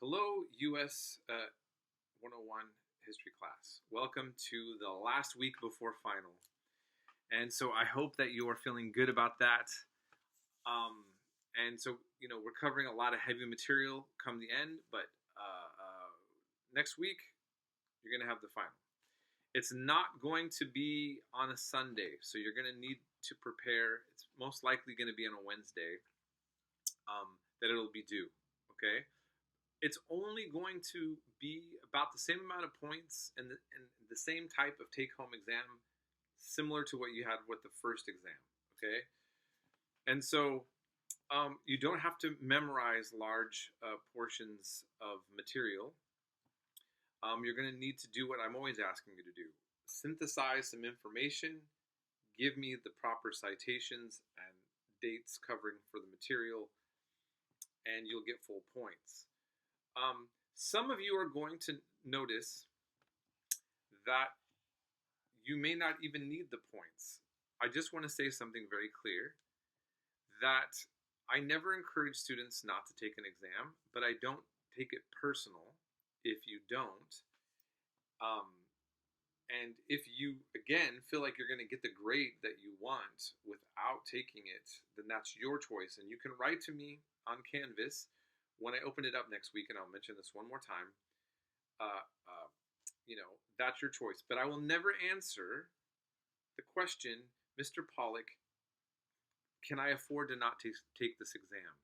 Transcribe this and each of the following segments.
Hello, US 101 history class. Welcome to the last week before final. And so I hope that you are feeling good about that. We're covering a lot of heavy material come the end, but next week, you're going to have the final. It's not going to be on a Sunday, so you're going to need to prepare. It's most likely going to be on a Wednesday that it'll be due, okay? It's only going to be about the same amount of points and the same type of take-home exam, similar to what you had with the first exam, okay? And so you don't have to memorize large portions of material. You're going to need to do what I'm always asking you to do. Synthesize some information, give me the proper citations and dates covering for the material, and you'll get full points. Some of you are going to notice that you may not even need the points. I just want to say something very clear, that I never encourage students not to take an exam, but I don't take it personal if you don't. And if you, again, feel like you're going to get the grade that you want without taking it, then that's your choice. And you can write to me on Canvas when I open it up next week, and I'll mention this one more time. That's your choice. But I will never answer the question, Mr. Pollock, can I afford to not take this exam?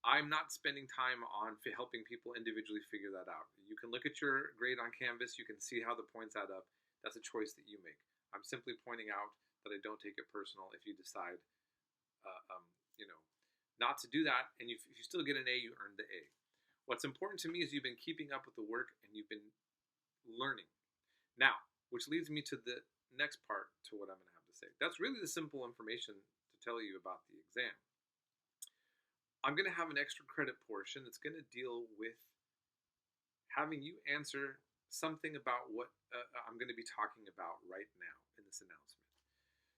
I'm not spending time on helping people individually figure that out. You can look at your grade on Canvas. You can see how the points add up. That's a choice that you make. I'm simply pointing out that I don't take it personal if you decide, not to do that. And if you still get an A, you earned the A. What's important to me is you've been keeping up with the work and you've been learning. Now, which leads me to the next part to what I'm going to have to say. That's really the simple information to tell you about the exam. I'm going to have an extra credit portion that's going to deal with having you answer something about what I'm going to be talking about right now in this announcement.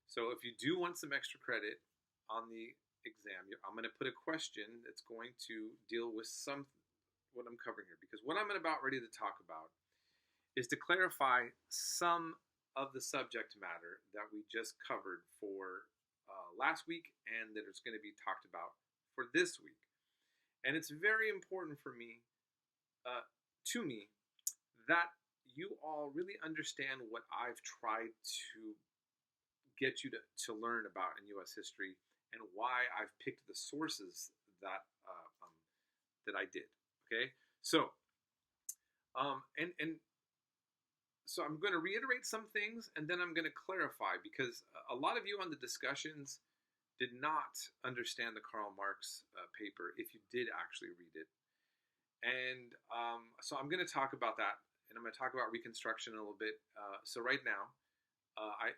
So if you do want some extra credit on the exam, I'm going to put a question that's going to deal with what I'm covering here, because what I'm about ready to talk about is to clarify some of the subject matter that we just covered for last week and that is going to be talked about for this week. And it's very important for me, that you all really understand what I've tried to get you to learn about in U.S. history and why I've picked the sources that I did. Okay, so so I'm going to reiterate some things, and then I'm going to clarify, because a lot of you on the discussions did not understand the Karl Marx paper if you did actually read it. And so I'm going to talk about that, and I'm going to talk about Reconstruction in a little bit. So right now,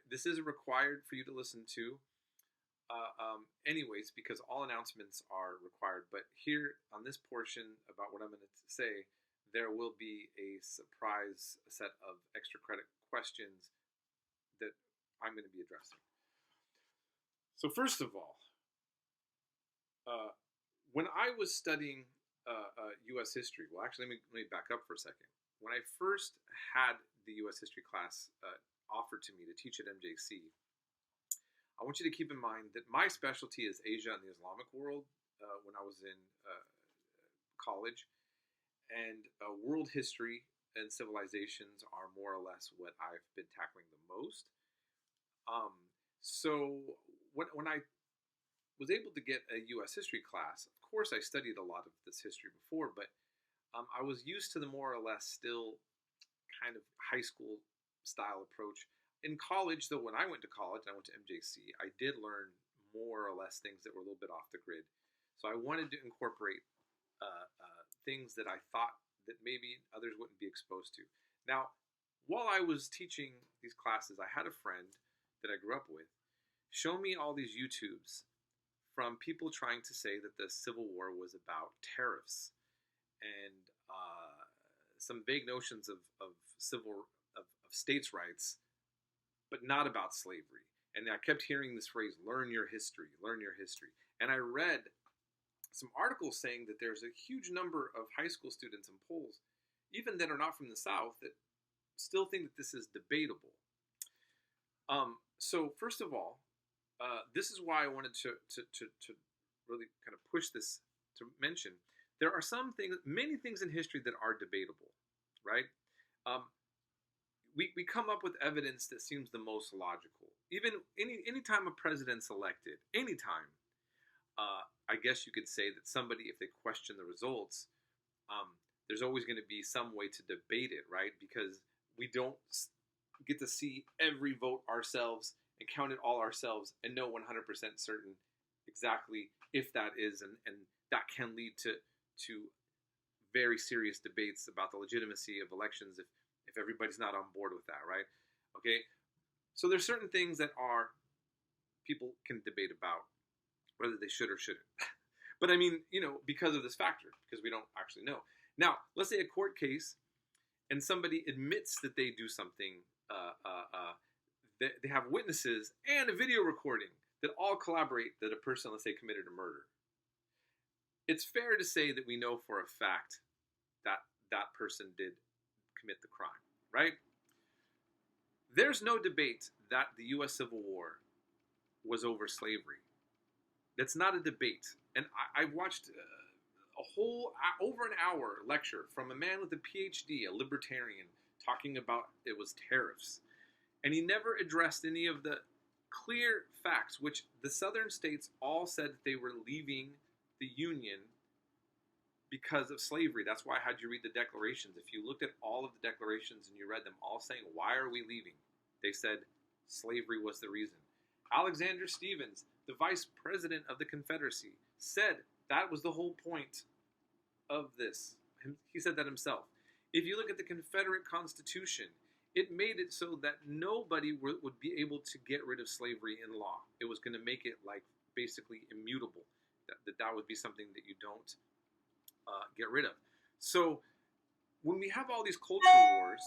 this is required for you to listen to anyways, because all announcements are required. But here on this portion about what I'm going to say, there will be a surprise set of extra credit questions that I'm going to be addressing. So first of all, when I was studying U.S. history, well, actually, let me back up for a second. When I first had the U.S. history class offered to me to teach at MJC, I want you to keep in mind that my specialty is Asia and the Islamic world when I was in college, and world history and civilizations are more or less what I've been tackling the most. So when I was able to get a U.S. history class, of course I studied a lot of this history before, but I was used to the more or less still kind of high school style approach. In college, though, when I went to college, I went to MJC, I did learn more or less things that were a little bit off the grid. So I wanted to incorporate things that I thought that maybe others wouldn't be exposed to. Now, while I was teaching these classes, I had a friend that I grew up with show me all these YouTubes from people trying to say that the Civil War was about tariffs and some vague notions of states' rights, but not about slavery. And I kept hearing this phrase, learn your history, learn your history. And I read some articles saying that there's a huge number of high school students in polls, even that are not from the South, that still think that this is debatable. So first of all, this is why I wanted to really kind of push this to mention. There are many things in history that are debatable, right? We come up with evidence that seems the most logical. Even any time a president's elected, anytime, I guess you could say that somebody, if they question the results, there's always going to be some way to debate it, right? Because we don't get to see every vote ourselves and count it all ourselves and know 100% certain exactly if that is, and that can lead to very serious debates about the legitimacy of elections if everybody's not on board with that, right? Okay, so there's certain things that people can debate about whether they should or shouldn't. But I mean, because of this factor, because we don't actually know. Now, let's say a court case and somebody admits that they do something, they have witnesses and a video recording that all collaborate that a person, let's say, committed a murder. It's fair to say that we know for a fact that that person did commit the crime, right? There's no debate that the U.S. Civil War was over slavery. That's not a debate. And I watched a whole over an hour lecture from a man with a PhD, a libertarian, talking about it was tariffs. And he never addressed any of the clear facts, which the southern states all said that they were leaving the Union because of slavery. That's why I had you read the declarations. If you looked at all of the declarations and you read them all saying, why are we leaving? They said slavery was the reason. Alexander Stephens, the vice president of the Confederacy, said that was the whole point of this. He said that himself. If you look at the Confederate Constitution, it made it so that nobody would be able to get rid of slavery in law. It was going to make it like basically immutable. That would be something that you don't get rid of. So when we have all these culture wars,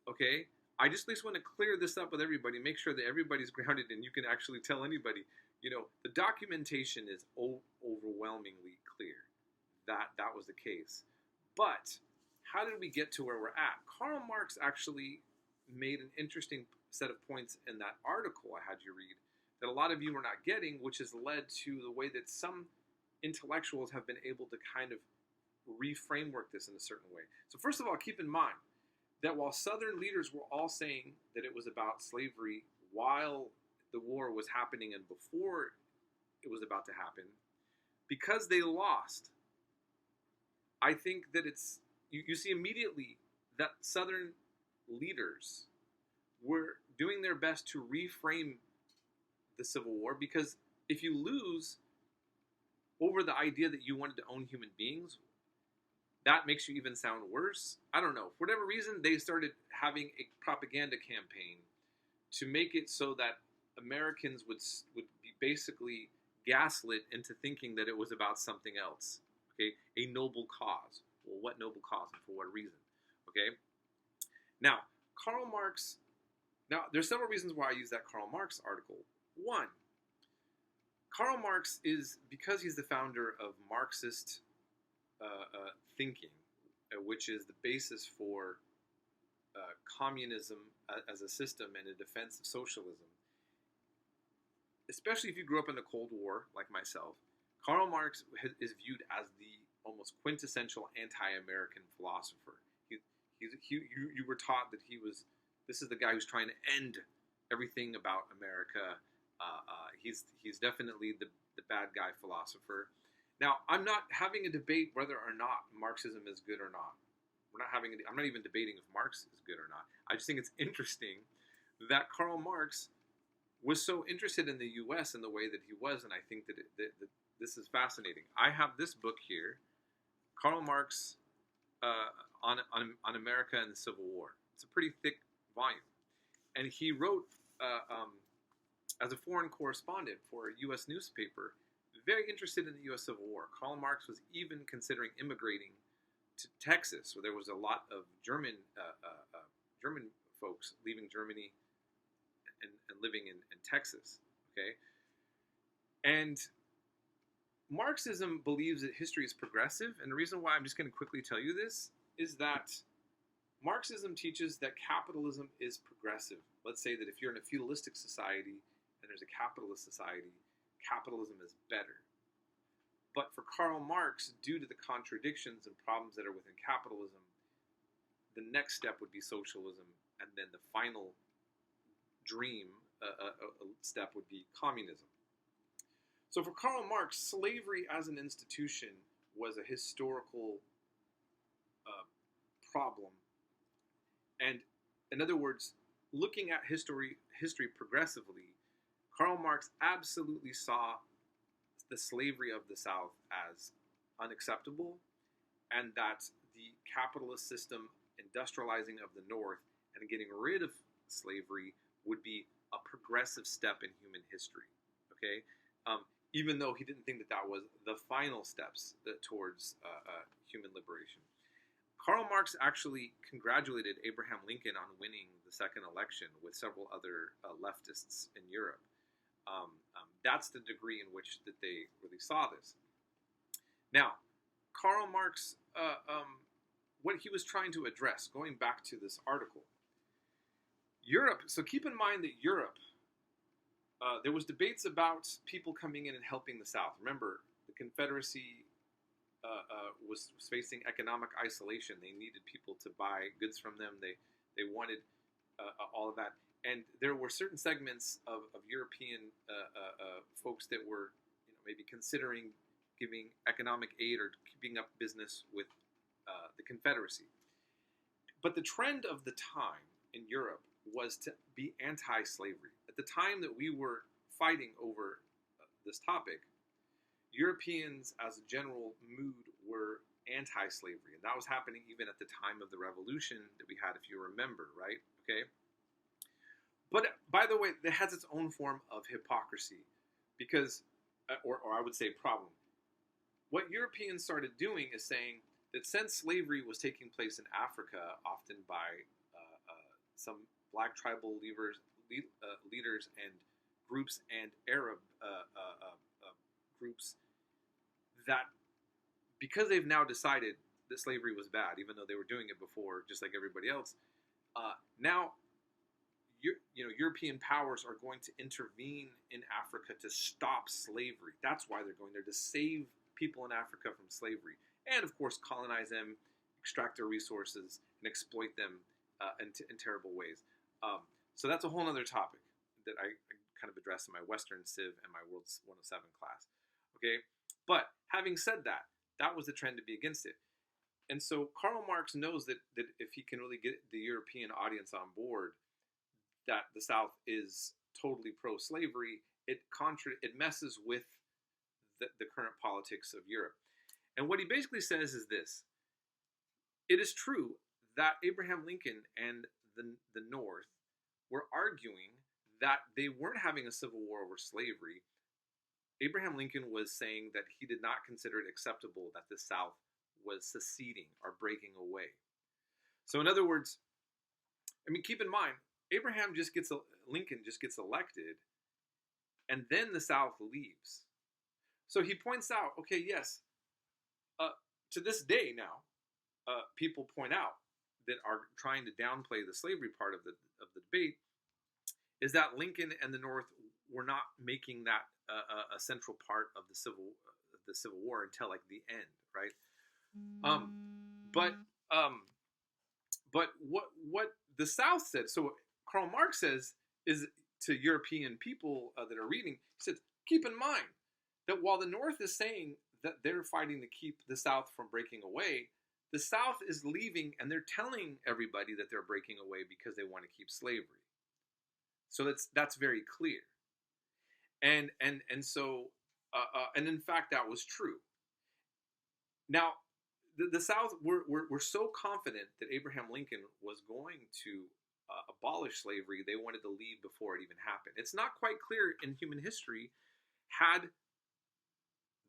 okay, I just at least want to clear this up with everybody, make sure that everybody's grounded and you can actually tell anybody, the documentation is overwhelmingly clear that that was the case. But how did we get to where we're at? Karl Marx actually made an interesting set of points in that article I had you read that a lot of you are not getting, which has led to the way that some intellectuals have been able to kind of reframework this in a certain way. So first of all, keep in mind that while Southern leaders were all saying that it was about slavery while the war was happening and before it was about to happen, because they lost, I think that you see immediately that Southern leaders were doing their best to reframe the Civil War, because if you lose over the idea that you wanted to own human beings, that makes you even sound worse. I don't know. For whatever reason, they started having a propaganda campaign to make it so that Americans would be basically gaslit into thinking that it was about something else. Okay, a noble cause. Well, what noble cause and for what reason? Okay. Now, Karl Marx. Now, there's several reasons why I use that Karl Marx article. One, Karl Marx is, because he's the founder of Marxist thinking, which is the basis for communism as a system and a defense of socialism. Especially if you grew up in the Cold War, like myself, Karl Marx is viewed as the almost quintessential anti-American philosopher. You were taught that this is the guy who's trying to end everything about America. He's definitely the bad guy philosopher. Now, I'm not having a debate whether or not Marxism is good or not. I'm not even debating if Marx is good or not. I just think it's interesting that Karl Marx was so interested in the U.S. in the way that he was, and I think that this is fascinating. I have this book here, Karl Marx on America and the Civil War. It's a pretty thick volume, and he wrote as a foreign correspondent for a U.S. newspaper, very interested in the U.S. Civil War. Karl Marx was even considering immigrating to Texas, where there was a lot of German folks leaving Germany and living in Texas. Okay, and Marxism believes that history is progressive, and the reason why I'm just going to quickly tell you this is that Marxism teaches that capitalism is progressive. Let's say that if you're in a feudalistic society and there's a capitalist society, capitalism is better. But for Karl Marx, due to the contradictions and problems that are within capitalism, the next step would be socialism, and then the final dream step would be communism. So for Karl Marx, slavery as an institution was a historical problem. And in other words, looking at history progressively, Karl Marx absolutely saw the slavery of the South as unacceptable, and that the capitalist system industrializing of the North and getting rid of slavery would be a progressive step in human history. Okay, even though he didn't think that that was the final steps towards human liberation. Karl Marx actually congratulated Abraham Lincoln on winning the second election with several other leftists in Europe. That's the degree in which that they really saw this. Now, Karl Marx, what he was trying to address, going back to this article, Europe. So keep in mind that Europe, there was debates about people coming in and helping the South. Remember, the Confederacy was facing economic isolation. They needed people to buy goods from them. They wanted all of that. And there were certain segments of European folks that were, maybe considering giving economic aid or keeping up business with the Confederacy. But the trend of the time in Europe was to be anti-slavery. At the time that we were fighting over this topic, Europeans as a general mood were anti-slavery. And that was happening even at the time of the revolution that we had, if you remember, right? Okay. But by the way, it has its own form of hypocrisy because, or I would say problem. What Europeans started doing is saying that since slavery was taking place in Africa, often by some black tribal leaders and groups and Arab groups, that because they've now decided that slavery was bad, even though they were doing it before, just like everybody else, now European powers are going to intervene in Africa to stop slavery. That's why they're going there, to save people in Africa from slavery. And of course, colonize them, extract their resources, and exploit them in terrible ways. So that's a whole other topic that I kind of address in my Western Civ and my World 107 class. Okay? But having said that, that was the trend to be against it. And so Karl Marx knows that if he can really get the European audience on board, that the South is totally pro-slavery, it messes with the current politics of Europe. And what he basically says is this: it is true that Abraham Lincoln and the North were arguing that they weren't having a civil war over slavery. Abraham Lincoln was saying that he did not consider it acceptable that the South was seceding or breaking away. So in other words, keep in mind, Lincoln just gets elected, and then the South leaves. So he points out, okay, yes, to this day now, people point out that are trying to downplay the slavery part of the debate, is that Lincoln and the North were not making that a central part of the Civil War until like the end, right? But what the South said, so Karl Marx says is to European people that are reading, he says, keep in mind that while the North is saying that they're fighting to keep the South from breaking away, the South is leaving and they're telling everybody that they're breaking away because they want to keep slavery. So that's very clear. And so in fact that was true. Now the South were so confident that Abraham Lincoln was going to abolish slavery, they wanted to leave before it even happened. It's not quite clear in human history, had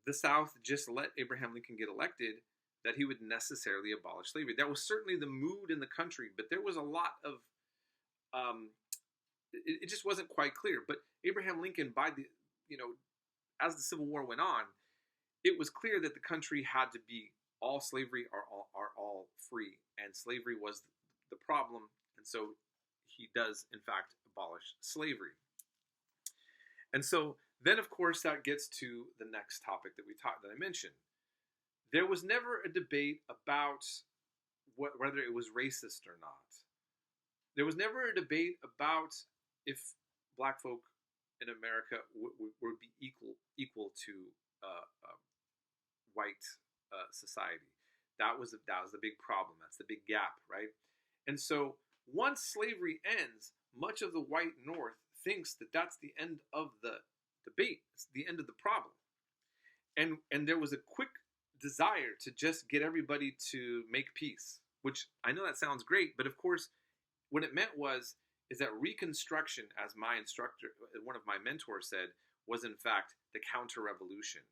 the South just let Abraham Lincoln get elected, that he would necessarily abolish slavery. That was certainly the mood in the country, but there was a lot of, it just wasn't quite clear. But Abraham Lincoln, as the Civil War went on, it was clear that the country had to be all slavery or all free, and slavery was the problem, and so he does in fact abolish slavery. And so then, of course, that gets to the next topic that I mentioned. There was never a debate about whether it was racist or not. There was never a debate about if black folk in America would be equal to white society. That was the big problem. That's the big gap, right? And so once slavery ends, much of the white North thinks that that's the end of the debate. It's the end of the problem. And there was a quick desire to just get everybody to make peace, which I know that sounds great, but of course, what it meant is that Reconstruction, as my instructor, one of my mentors said, was in fact the counter-revolution.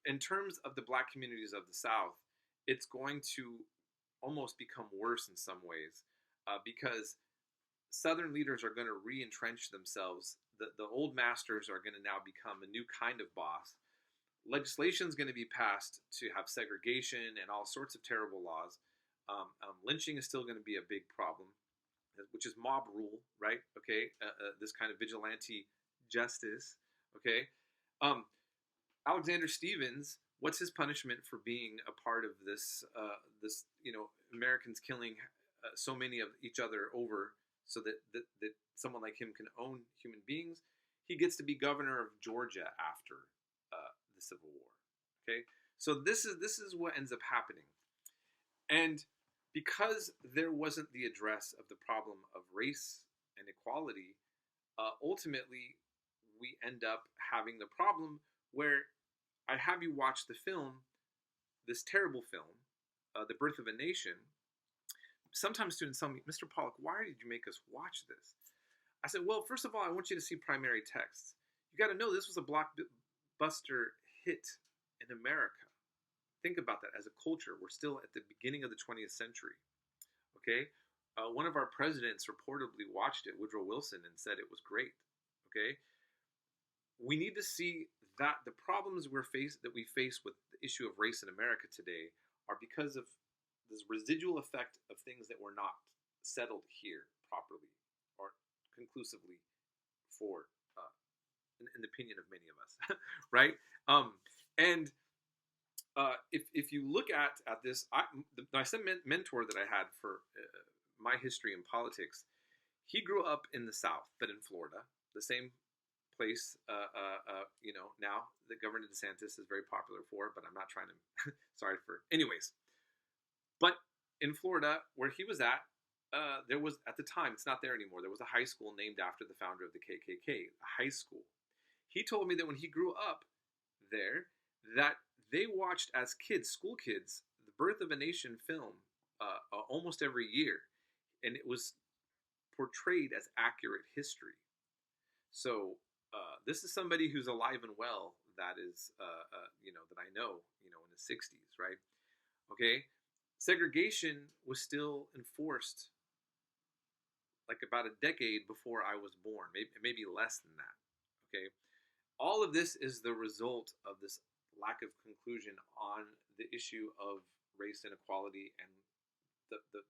In terms of the black communities of the South, it's going to almost become worse in some ways because Southern leaders are going to re-entrench themselves. The old masters are going to now become a new kind of boss. Legislation is going to be passed to have segregation and all sorts of terrible laws. Lynching is still going to be a big problem, which is mob rule, right? Okay, this kind of vigilante justice. Okay, Alexander Stevens, what's his punishment for being a part of this? Americans killing so many of each other over so that someone like him can own human beings. He gets to be governor of Georgia after the Civil War. Okay, so this is what ends up happening, and because there wasn't the address of the problem of race and equality, ultimately we end up having the problem where I have you watch the film, this terrible film, The Birth of a Nation. Sometimes students tell me, Mr. Pollock, why did you make us watch this? I said, well, first of all, I want you to see primary texts. You got to know this was a blockbuster hit in America. Think about that as a culture. We're still at the beginning of the 20th century. Okay? One of our presidents reportedly watched it, Woodrow Wilson, and said it was great. Okay? We need to see that the problems that we face with the issue of race in America today are because of this residual effect of things that were not settled here properly or conclusively for, in the opinion of many of us, right? If you look at this, my mentor that I had for my history in politics, he grew up in the South, but in Florida, the same place, now that Governor DeSantis is very popular for, but I'm not trying to, anyways. But in Florida, where he was at, there was, at the time, it's not there anymore, there was a high school named after the founder of the KKK, a high school. He told me that when he grew up there, that they watched as kids, school kids, the Birth of a Nation film almost every year, and it was portrayed as accurate history. So this is somebody who's alive and well. That is, that I know, in the 60s, right? Okay, segregation was still enforced like about a decade before I was born, maybe less than that. Okay, all of this is the result of this lack of conclusion on the issue of race inequality and the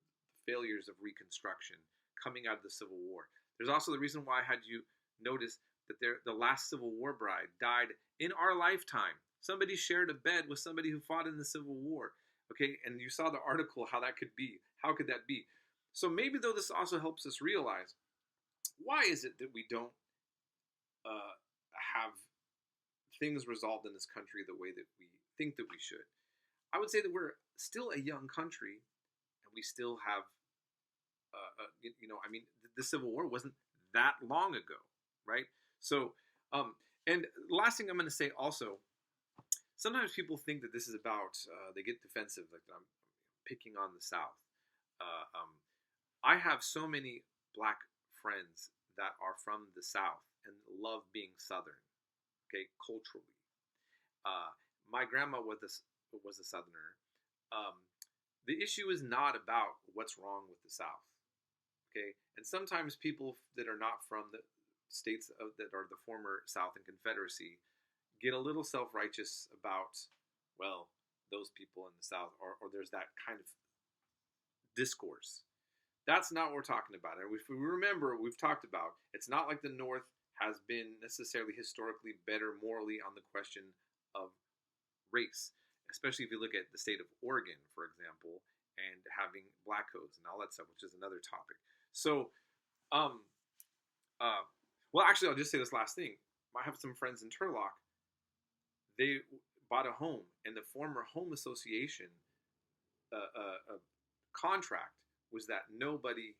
failures of Reconstruction coming out of the Civil War. There's also the reason why I had you notice that the last Civil War bride died in our lifetime. Somebody shared a bed with somebody who fought in the Civil War. Okay, and you saw the article, how that could be. How could that be? So maybe though this also helps us realize, why is it that we don't have things resolved in this country the way that we think that we should? I would say that we're still a young country, and we still have, the Civil War wasn't that long ago, right? So, and last thing I'm going to say also, sometimes people think that this is about, they get defensive, like I'm picking on the South. I have so many black friends that are from the South and love being Southern, okay, culturally. My grandma was a Southerner. The issue is not about what's wrong with the South, okay? And sometimes people that are not from the states that are the former South and Confederacy get a little self-righteous about, well, those people in the South, or there's that kind of discourse. That's not what we're talking about. And if we remember, we've talked about, it's not like the North has been necessarily historically better morally on the question of race, especially if you look at the state of Oregon, for example, and having black codes and all that stuff, which is another topic. So, well, actually, I'll just say this last thing. I have some friends in Turlock. They bought a home, and the former home association contract was that nobody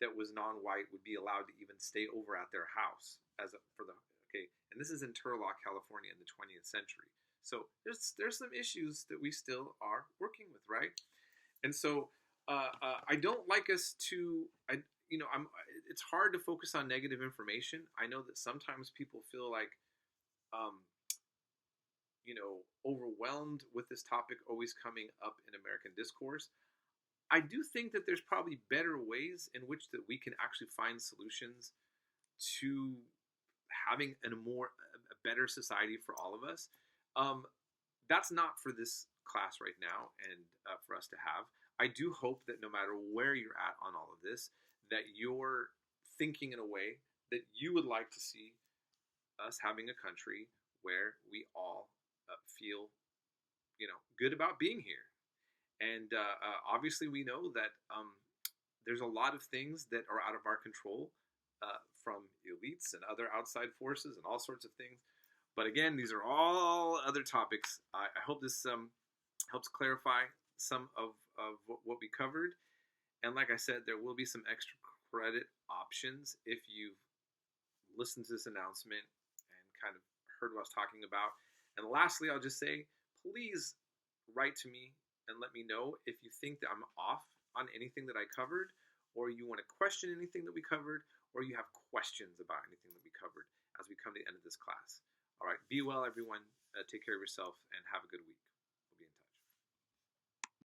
that was non-white would be allowed to even stay over at their house okay. And this is in Turlock, California, in the 20th century. So there's some issues that we still are working with, right? And so I don't like us to it's hard to focus on negative information. I know that sometimes people feel like overwhelmed with this topic always coming up in American discourse. I do think that there's probably better ways in which that we can actually find solutions to having a better society for all of us. That's not for this class right now, and for us to have. I do hope that no matter where you're at on all of this, that you're thinking in a way that you would like to see us having a country where we all feel, good about being here. And obviously, we know that there's a lot of things that are out of our control from elites and other outside forces and all sorts of things. But again, these are all other topics. I hope this helps clarify some of what we covered. And like I said, there will be some extra credit options if you've listened to this announcement and kind of heard what I was talking about. And lastly, I'll just say, please write to me and let me know if you think that I'm off on anything that I covered, or you want to question anything that we covered, or you have questions about anything that we covered as we come to the end of this class. All right, be well, everyone. Take care of yourself, and have a good week.